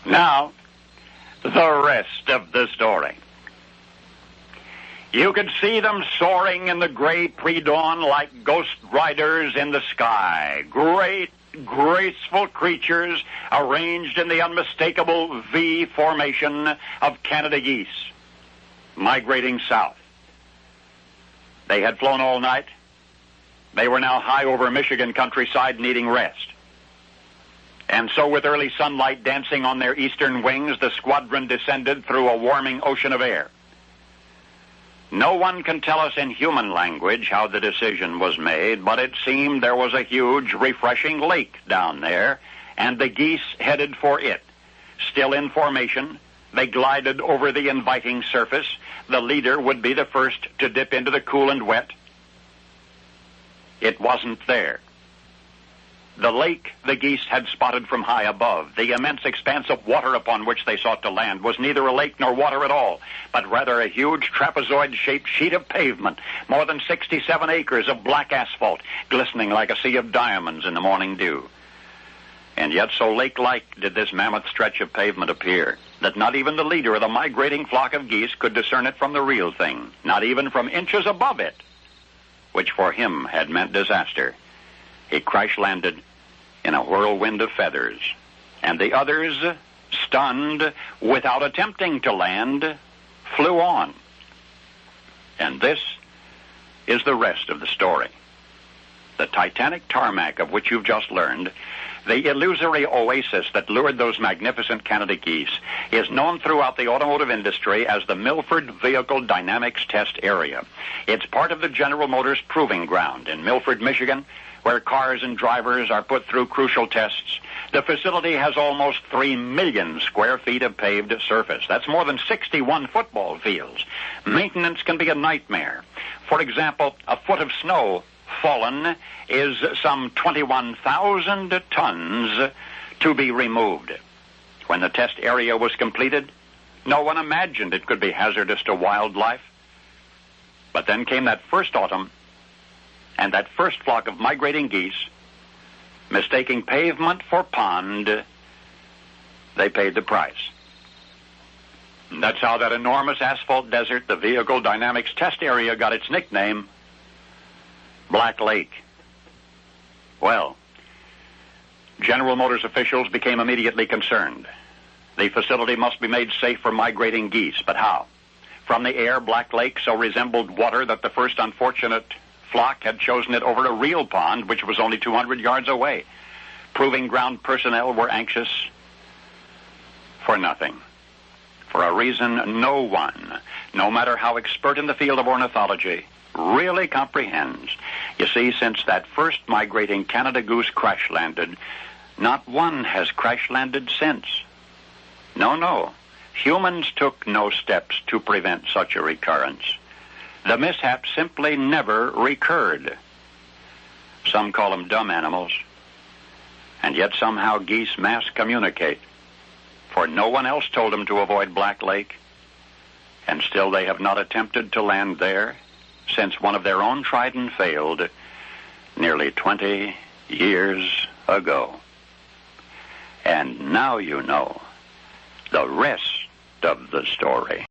Now, the rest of the story. You could see them soaring in the gray pre-dawn like ghost riders in the sky. Great, graceful creatures arranged in the unmistakable V formation of Canada geese, migrating south. They had flown all night. They were now high over Michigan countryside, needing rest. And so with early sunlight dancing on their eastern wings, the squadron descended through a warming ocean of air. No one can tell us in human language how the decision was made, but it seemed there was a huge, refreshing lake down there, and the geese headed for it. Still in formation, they glided over the inviting surface. The leader would be the first to dip into the cool and wet. It wasn't there. The lake the geese had spotted from high above, the immense expanse of water upon which they sought to land, was neither a lake nor water at all, but rather a huge trapezoid-shaped sheet of pavement, more than 67 acres of black asphalt, glistening like a sea of diamonds in the morning dew. And yet so lake-like did this mammoth stretch of pavement appear, that not even the leader of the migrating flock of geese could discern it from the real thing, not even from inches above it, which for him had meant disaster. He crash-landed in a whirlwind of feathers, and the others, stunned, without attempting to land, flew on. And this is the rest of the story. The titanic tarmac of which you've just learned, the illusory oasis that lured those magnificent Canada geese, is known throughout the automotive industry as the Milford Vehicle Dynamics Test Area. It's part of the General Motors Proving Ground in Milford, Michigan, where cars and drivers are put through crucial tests. The facility has almost 3 million square feet of paved surface. That's more than 61 football fields. Maintenance can be a nightmare. For example, a foot of snow fallen is some 21,000 tons to be removed. When the test area was completed, no one imagined it could be hazardous to wildlife. But then came that first autumn, and that first flock of migrating geese, mistaking pavement for pond, they paid the price. And that's how that enormous asphalt desert, the Vehicle Dynamics Test Area, got its nickname, Black Lake. Well, General Motors officials became immediately concerned. The facility must be made safe for migrating geese, but how? From the air, Black Lake so resembled water that the first unfortunate flock had chosen it over a real pond, which was only 200 yards away. Proving ground personnel were anxious for nothing. For a reason no one, no matter how expert in the field of ornithology, really comprehends. You see, since that first migrating Canada goose crash-landed, not one has crash-landed since. No. Humans took no steps to prevent such a recurrence. The mishap simply never recurred. Some call them dumb animals. And yet somehow geese mass communicate. For no one else told them to avoid Black Lake. And still they have not attempted to land there since one of their own tried and failed nearly 20 years ago. And now you know the rest of the story.